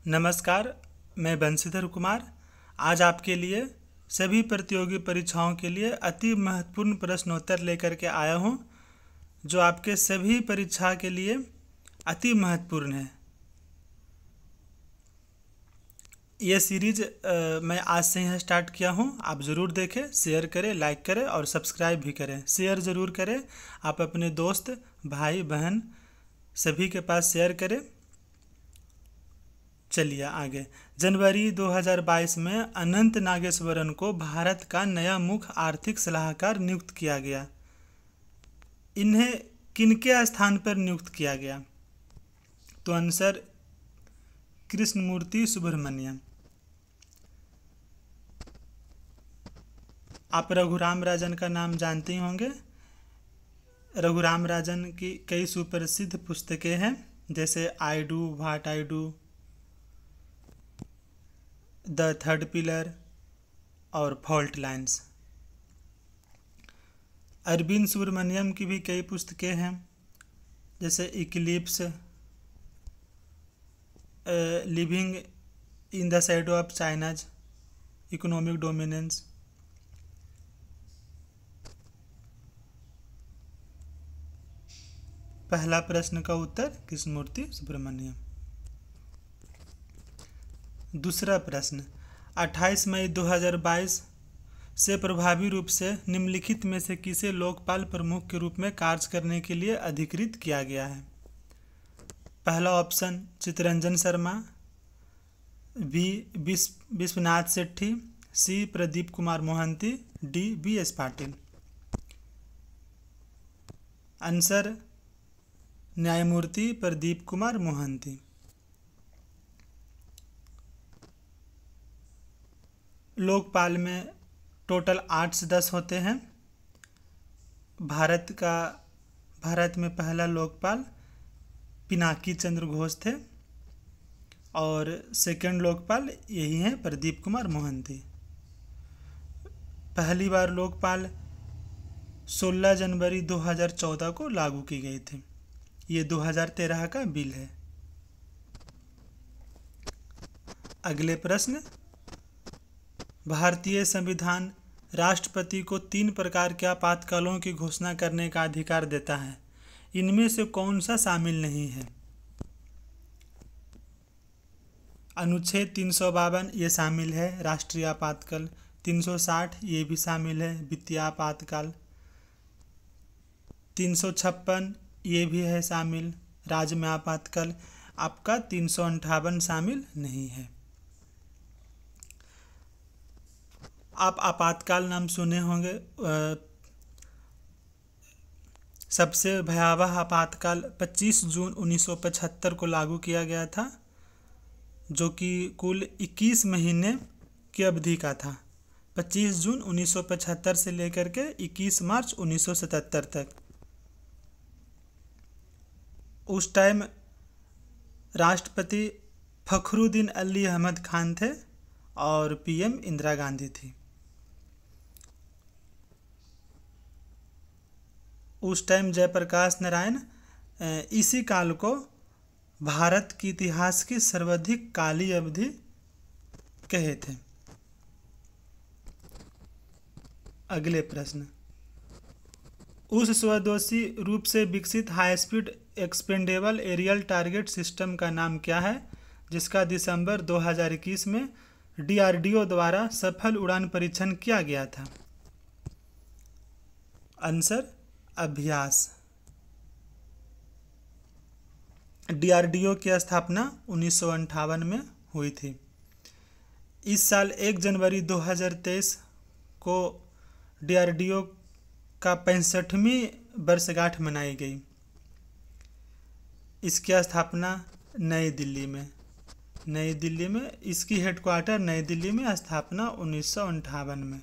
नमस्कार, मैं बंशीधर कुमार आज आपके लिए सभी प्रतियोगी परीक्षाओं के लिए अति महत्वपूर्ण प्रश्नोत्तर लेकर के आया हूं, जो आपके सभी परीक्षा के लिए अति महत्वपूर्ण है। ये सीरीज मैं आज से ही स्टार्ट किया हूं। आप ज़रूर देखें, शेयर करें, लाइक करें और सब्सक्राइब भी करें। शेयर ज़रूर करें, आप अपने दोस्त, भाई, बहन सभी के पास शेयर करें। चलिए आगे। जनवरी 2022 में अनंत नागेश्वरन को भारत का नया मुख्य आर्थिक सलाहकार नियुक्त किया गया। इन्हें किनके स्थान पर नियुक्त किया गया? तो आंसर कृष्णमूर्ति सुब्रमण्यम। आप रघुराम राजन का नाम जानते ही होंगे। रघुराम राजन की कई सुप्रसिद्ध पुस्तकें हैं, जैसे I do what I do, the third pillar और फॉल्ट लाइन्स। अरविंद सुब्रमण्यम की भी कई पुस्तकें हैं, जैसे Eclipse, living in the shadow of China's economic dominance. पहला प्रश्न का उत्तर कृष्णमूर्ति सुब्रमण्यम। दूसरा प्रश्न, 28 मई 2022 से प्रभावी रूप से निम्नलिखित में से किसे लोकपाल प्रमुख के रूप में कार्य करने के लिए अधिकृत किया गया है? पहला option Chittaranjan Sharma, B Vishwanath Shetty, C Pradeep Kumar Mohanty, D B S Patil. Answer न्यायमूर्ति प्रदीप कुमार मोहंती। लोकपाल में टोटल 8 सदस्य होते हैं। भारत में पहला लोकपाल पिनाकी चंद्र घोष थे और सेकंड लोकपाल यही हैं प्रदीप कुमार मोहंती। पहली बार लोकपाल 16 जनवरी 2014 को लागू की गई थी। ये 2013 का बिल है। अगले प्रश्न, भारतीय संविधान राष्ट्रपति को 3 प्रकार के आपातकालों की घोषणा करने का अधिकार देता है। इनमें से कौन सा शामिल नहीं है? अनुच्छेद 352 ये शामिल है, राष्ट्रीय आपातकाल। 360 ये भी शामिल है, वित्तीय आपातकाल। 356 ये भी है शामिल, राज्य में आपातकाल। आपका 358 शामिल नहीं है। आप आपातकाल नाम सुने होंगे। सबसे भयावह आपातकाल 25 जून 1975 को लागू किया गया था, जो कि कुल 21 महीने की अवधि का था। 25 जून 1975 से लेकर के 21 मार्च 1977 तक। उस टाइम राष्ट्रपति फखरुद्दीन अली अहमद खान थे और पीएम इंदिरा गांधी थी। उस टाइम जयप्रकाश नारायण इसी काल को भारत के इतिहास की सर्वाधिक काली अवधि कहे थे। अगले प्रश्न, उस स्वदेशी रूप से विकसित high speed expendable aerial target system का नाम क्या है, जिसका दिसंबर 2021 में डीआरडीओ द्वारा सफल उड़ान परीक्षण किया गया था? आंसर अभ्यास। डीआरडीओ की स्थापना 1958 में हुई थी। इस साल 1 जनवरी 2023 को डीआरडीओ का 65वीं वर्षगांठ मनाई गई। इसकी स्थापना नई दिल्ली में इसकी हेडक्वार्टर नई दिल्ली में, स्थापना 1958 में।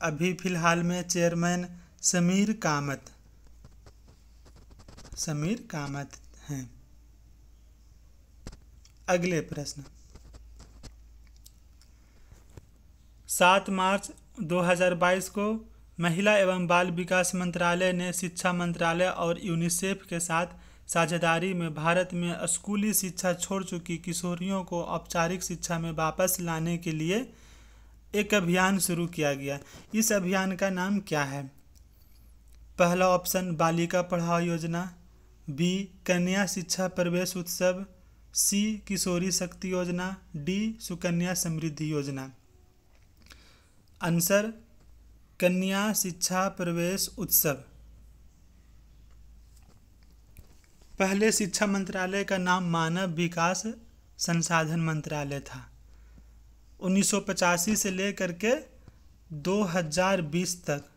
अभी फिलहाल में चेयरमैन समीर कामत हैं। अगले प्रश्न, 7 मार्च 2022 को महिला एवं बाल विकास मंत्रालय ने शिक्षा मंत्रालय और यूनिसेफ के साथ साझेदारी में भारत में स्कूली शिक्षा छोड़ चुकी किशोरियों को औपचारिक शिक्षा में वापस लाने के लिए एक अभियान शुरू किया गया। इस अभियान का नाम क्या है? पहला ऑप्शन बालिका पढ़ाओ योजना, बी कन्या शिक्षा प्रवेश उत्सव, सी किशोरी शक्ति योजना, डी सुकन्या समृद्धि योजना। आंसर कन्या शिक्षा प्रवेश उत्सव। पहले शिक्षा मंत्रालय का नाम मानव विकास संसाधन मंत्रालय था। 1985 से लेकर के 2020 तक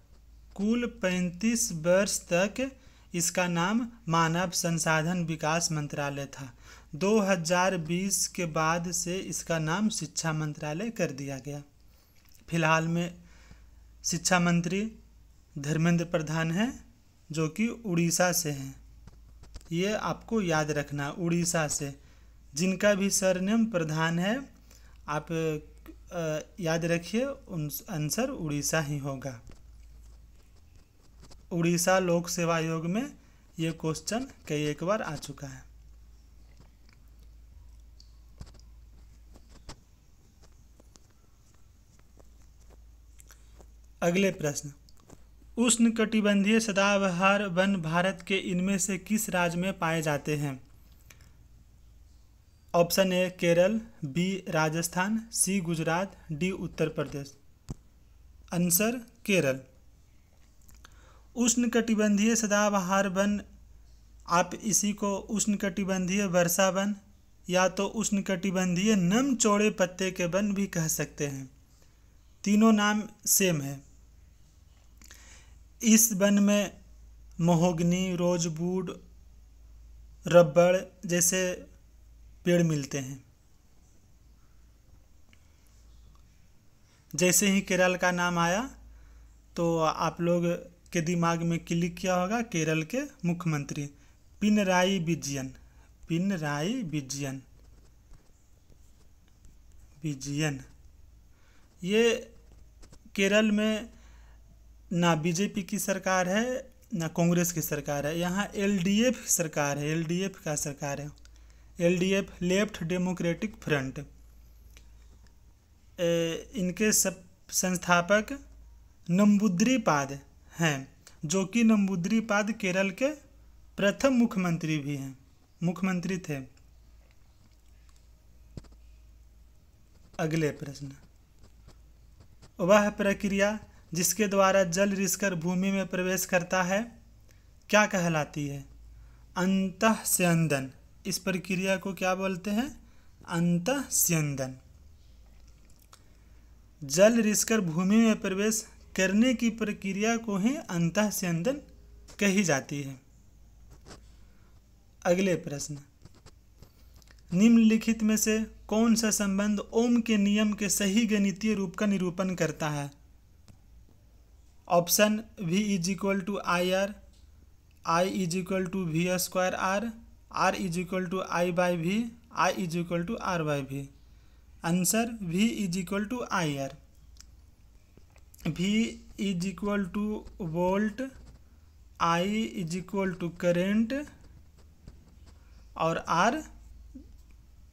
कुल 35 वर्ष तक इसका नाम मानव संसाधन विकास मंत्रालय था। 2020 के बाद से इसका नाम शिक्षा मंत्रालय कर दिया गया। फिलहाल में शिक्षा मंत्री धर्मेंद्र प्रधान हैं, जो कि उड़ीसा से हैं। ये आपको याद रखना, उड़ीसा से जिनका भी सरनेम प्रधान है, आप याद रखिए, आंसर उड़ीसा ही होगा। उड़ीसा लोक सेवा आयोग में ये क्वेश्चन कई एक बार आ चुका है। अगले प्रश्न, उष्णकटिबंधीय सदाबहार वन भारत के इनमें से किस राज्य में पाए जाते हैं? Option A Kerala, B Rajasthan, C Gujarat, D Uttar Pradesh. Answer Kerala. उष्णकटिबंधीय सदाबहार वन, आप इसी को उष्णकटिबंधीय वर्षा वन या तो उष्णकटिबंधीय नम चौड़े पत्ते के वन भी कह सकते हैं। तीनों नाम सेम है। इस वन में महोगनी, रोजवुड, रबड़ जैसे पेड़ मिलते हैं। जैसे ही केरल का नाम आया तो आप लोग के दिमाग में क्लिक किया होगा केरल के मुख्यमंत्री पिनराई विजयन। पिनराई विजयन ये केरल में ना बीजेपी की सरकार है ना कांग्रेस की सरकार है, यहाँ एलडीएफ सरकार है, एलडीएफ का सरकार है। LDF left democratic front. इनके सब संस्थापक नंबूद्रिपाद हैं, जो कि नंबूद्रिपाद केरल के प्रथम मुख्यमंत्री भी हैं, मुख्यमंत्री थे। अगले प्रश्न, वह प्रक्रिया जिसके द्वारा जल रिसकर भूमि में प्रवेश करता है क्या कहलाती है? अंतःस्यंदन। इस प्रक्रिया को क्या बोलते हैं? अंतःस्यंदन। जल रिसकर भूमि में प्रवेश करने की प्रक्रिया को ही अंतःस्यंदन कही जाती है। अगले प्रश्न, निम्नलिखित में से कौन सा संबंध ओम के नियम के सही गणितीय रूप का निरूपण करता है? Option V is equal to I R, I is equal to V square R, R is equal to I by V, I is equal to R by V. Answer V is equal to I R. V is equal to volt, I is equal to current और R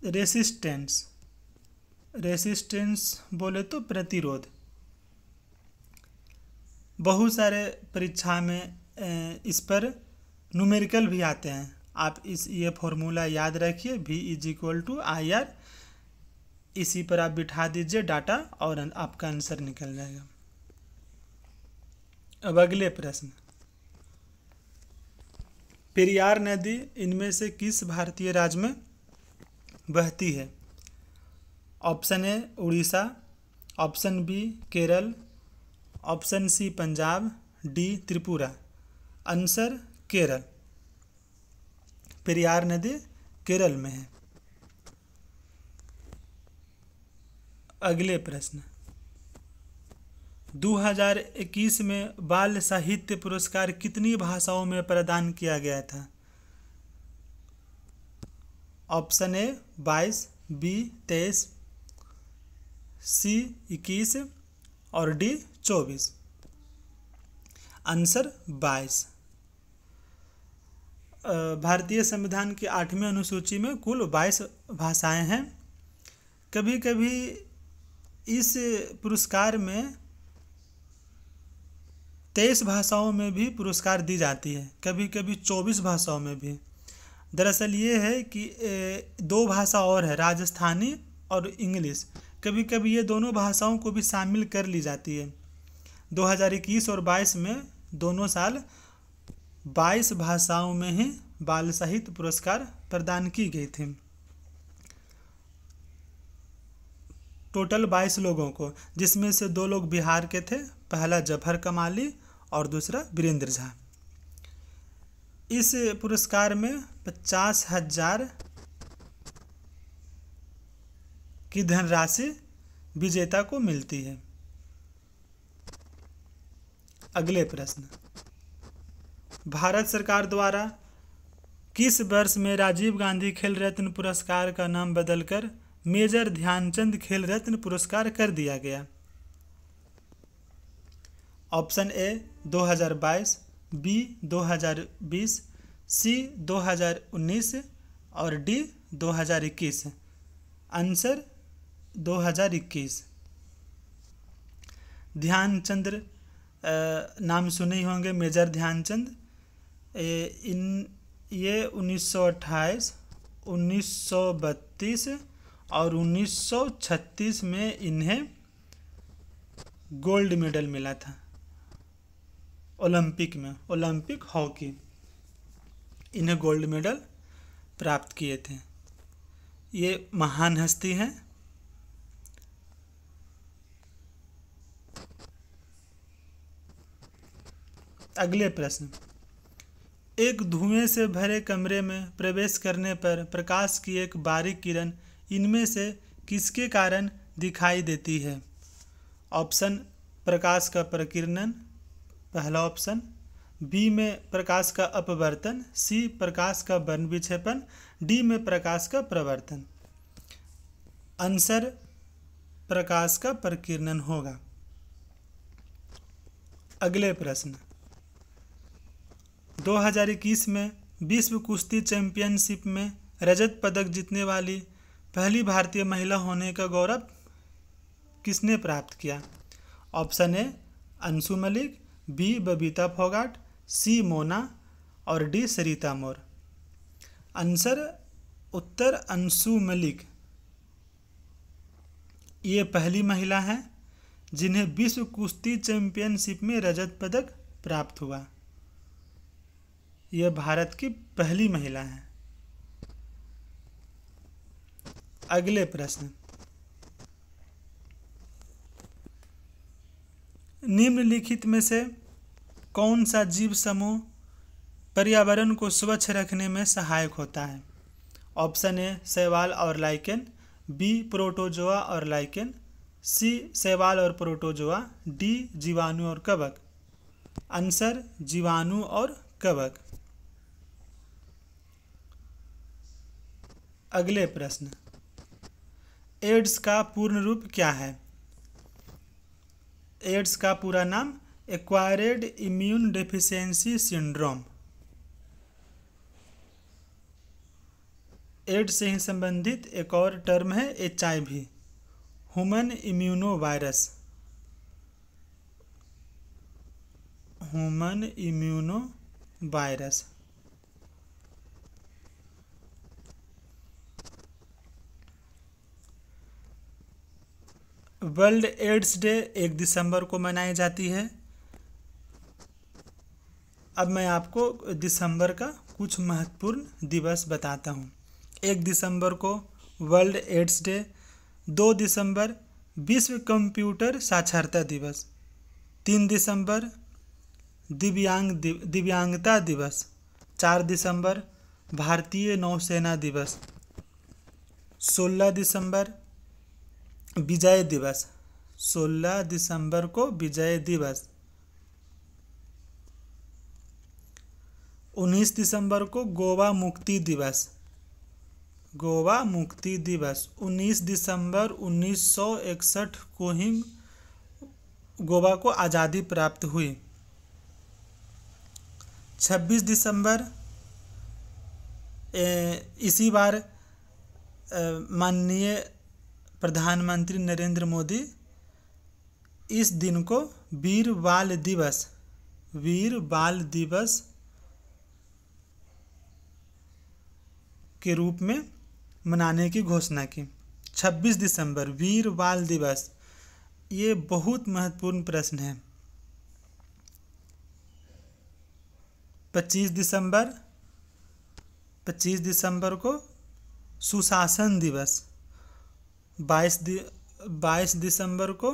resistance. Resistance बोले तो प्रतिरोध। बहुत सारे परीक्षा में इस पर न्यूमेरिकल भी आते हैं। आप ये फॉर्मूला याद रखिए, V is equal to I R. इसी पर आप बिठा दीजिए डाटा और आपका आंसर निकल जाएगा। अब अगले प्रश्न, पेरियार नदी इनमें से किस भारतीय राज्य में बहती है? Option A Orissa, option B Kerala, option C Punjab, D Tripura. Answer Kerala. Periyar नदी केरल में है। अगले प्रश्न, 2021 में बाल साहित्य पुरस्कार कितनी भाषाओं में प्रदान किया गया था? ऑप्शन ए 22, बी 23, सी 21 और डी 24। आंसर 22। भारतीय संविधान की 8वीं अनुसूची में कुल 22 भाषाएं हैं। कभी कभी इस पुरस्कार में 23 भाषाओं में भी पुरस्कार दी जाती है, कभी कभी 24 भाषाओं में भी। दरअसल ये है कि 2 भाषा और है, राजस्थानी और इंग्लिश। कभी कभी ये दोनों भाषाओं को भी शामिल कर ली जाती है। 2021 और 22 में दोनों साल 22 भाषाओं में ही बाल साहित्य पुरस्कार प्रदान की गई थी। टोटल 22 लोगों को, जिसमें से 2 लोग बिहार के थे, पहला जफर कमाली और दूसरा वीरेंद्र झा। इस पुरस्कार में 50,000 की धनराशि विजेता को मिलती है। अगले प्रश्न, भारत सरकार द्वारा किस वर्ष में राजीव गांधी खेल रत्न पुरस्कार का नाम बदलकर मेजर ध्यानचंद खेल रत्न पुरस्कार कर दिया गया? ऑप्शन ए 2022, बी 2020, सी 2019 और डी 2021। आंसर 2021। ध्यानचंद नाम सुने ही होंगे, मेजर ध्यानचंद। ये 1928, 1932 और 1936 में इन्हें गोल्ड मेडल मिला था ओलंपिक में, ओलंपिक हॉकी। इन्हें गोल्ड मेडल प्राप्त किए थे। ये महान हस्ती हैं। अगले प्रश्न, एक धुएं से भरे कमरे में प्रवेश करने पर प्रकाश की एक बारीक किरण इनमें से किसके कारण दिखाई देती है? ऑप्शन, प्रकाश का प्रकीर्णन, पहला ऑप्शन। बी में प्रकाश का अपवर्तन, सी प्रकाश का वर्ण विक्षेपण, डी में प्रकाश का प्रवर्तन। आंसर प्रकाश का प्रकीर्णन होगा। अगले प्रश्न, 2021 में विश्व कुश्ती चैंपियनशिप में रजत पदक जीतने वाली पहली भारतीय महिला होने का गौरव किसने प्राप्त किया? Option A Anshu Malik, B Babita Phogat, C Mona और डी सरिता मोर। आंसर उत्तर अंशु मलिक। ये पहली महिला हैं जिन्हें विश्व कुश्ती चैंपियनशिप में रजत पदक प्राप्त हुआ। यह भारत की पहली महिला है। अगले प्रश्न, निम्नलिखित में से कौन सा जीव समूह पर्यावरण को स्वच्छ रखने में सहायक होता है? ऑप्शन ए शैवाल और लाइकेन, बी प्रोटोजोआ और लाइकेन, सी शैवाल और प्रोटोजोआ, डी जीवाणु और कवक। आंसर जीवाणु और कवक। अगले प्रश्न, एड्स का पूर्ण रूप क्या है? एड्स का पूरा नाम acquired immune deficiency syndrome. AIDS से ही संबंधित एक और टर्म है HIV, human immuno virus. Human immuno virus. World AIDS day 1 दिसंबर को मनाई जाती है। अब मैं आपको दिसंबर का कुछ महत्वपूर्ण दिवस बताता हूँ। 1 दिसंबर को वर्ल्ड एड्स डे, 2 दिसंबर विश्व कंप्यूटर साक्षरता दिवस, 3 दिसंबर दिव्यांगता दिवस, 4 दिसंबर भारतीय नौसेना दिवस, 16 दिसंबर विजय दिवस, 16 दिसंबर को विजय दिवस, 19 दिसंबर को गोवा मुक्ति दिवस, गोवा मुक्ति दिवस। 19 दिसंबर 1961 को ही गोवा को आज़ादी प्राप्त हुई। 26 दिसंबर इसी बार माननीय प्रधानमंत्री नरेंद्र मोदी इस दिन को वीर बाल दिवस के रूप में मनाने की घोषणा की। 26 दिसंबर वीर बाल दिवस, ये बहुत महत्वपूर्ण प्रश्न है। 25 दिसंबर को सुशासन दिवस, 22 दिसंबर को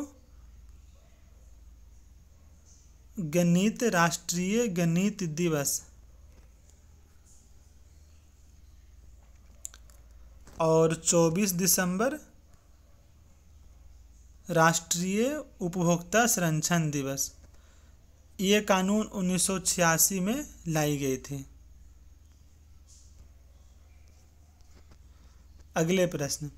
राष्ट्रीय गणित दिवस, और 24 दिसंबर राष्ट्रीय उपभोक्ता संरक्षण दिवस। ये कानून 1986 में लाई गई थी। अगले प्रश्न,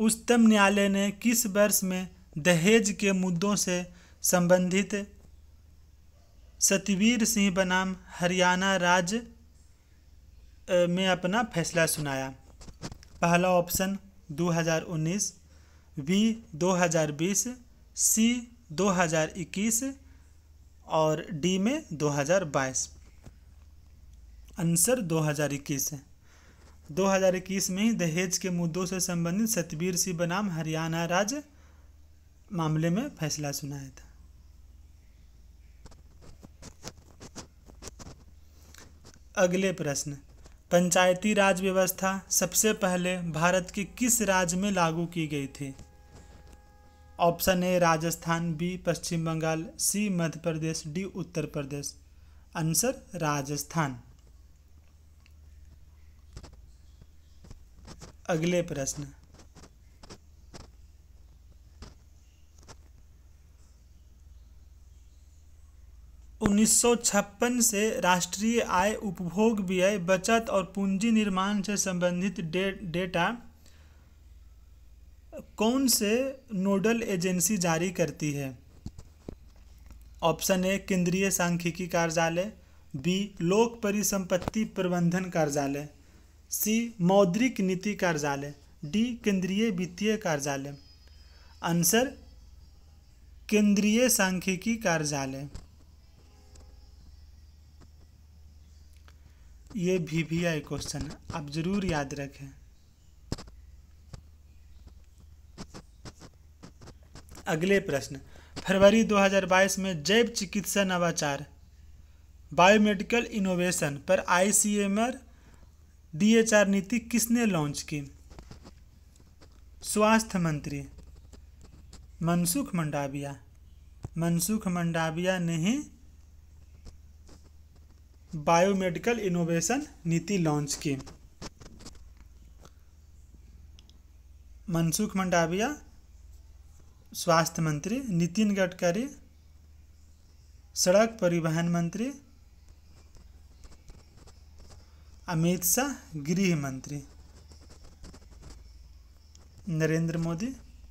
उच्चतम न्यायालय ने किस वर्ष में दहेज के मुद्दों से संबंधित सतवीर सिंह बनाम हरियाणा राज्य में अपना फैसला सुनाया? पहला ऑप्शन 2019, बी 2020, सी 2021 और डी में 2022। आंसर 2021 है। 2021 में ही दहेज के मुद्दों से संबंधित सतवीर सिंह बनाम हरियाणा राज्य मामले में फैसला सुनाया था। अगले प्रश्न, पंचायती राज व्यवस्था सबसे पहले भारत के किस राज्य में लागू की गई थी? Option A Rajasthan, B Paschim Bangal, C Madhya Pradesh, D Uttar Pradesh. Answer Rajasthan. अगले प्रश्न, उन्नीस से राष्ट्रीय आय, उपभोग व्यय, बचत और पूंजी निर्माण से संबंधित डेटा कौन से नोडल एजेंसी जारी करती है? ऑप्शन ए केंद्रीय सांख्यिकी कार्यालय, बी लोक परिसंपत्ति प्रबंधन कार्यालय, सी मौद्रिक नीति कार्यालय, डी केंद्रीय वित्तीय कार्यालय। आंसर केंद्रीय सांख्यिकी कार्यालय। ये VVI क्वेश्चन है, आप जरूर याद रखें। अगले प्रश्न, फरवरी 2022 में जैव चिकित्सा नवाचार बायोमेडिकल इनोवेशन पर ICMR DHR नीति किसने लॉन्च की? स्वास्थ्य मंत्री मनसुख मंडाविया ने ही बायोमेडिकल इनोवेशन नीति लॉन्च की। मनसुख मंडाविया स्वास्थ्य मंत्री, नितिन गडकरी सड़क परिवहन मंत्री, अमित शाह गृह मंत्री, नरेंद्र मोदी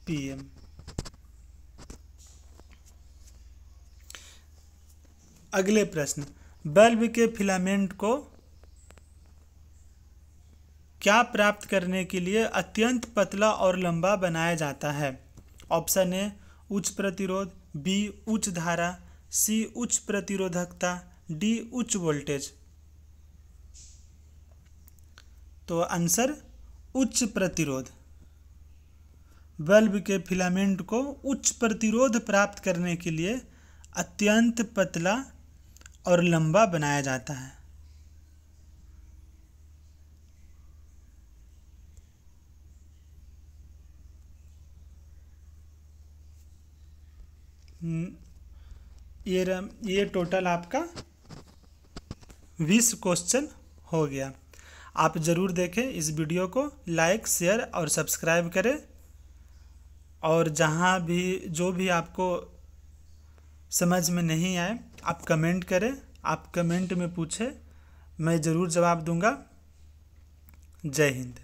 PM। अगले प्रश्न, बल्ब के फिलामेंट को क्या प्राप्त करने के लिए अत्यंत पतला और लंबा बनाया जाता है? ऑप्शन ए उच्च प्रतिरोध, बी उच्च धारा, सी उच्च प्रतिरोधकता, डी उच्च वोल्टेज। तो आंसर उच्च प्रतिरोध। बल्ब के फिलामेंट को उच्च प्रतिरोध प्राप्त करने के लिए अत्यंत पतला और लंबा बनाया जाता है। ये टोटल आपका 20 क्वेश्चन हो गया। आप ज़रूर देखें इस वीडियो को, लाइक शेयर और सब्सक्राइब करें, और जहाँ भी जो भी आपको समझ में नहीं आए आप कमेंट करें, आप कमेंट में पूछें, मैं ज़रूर जवाब दूंगा। जय हिंद।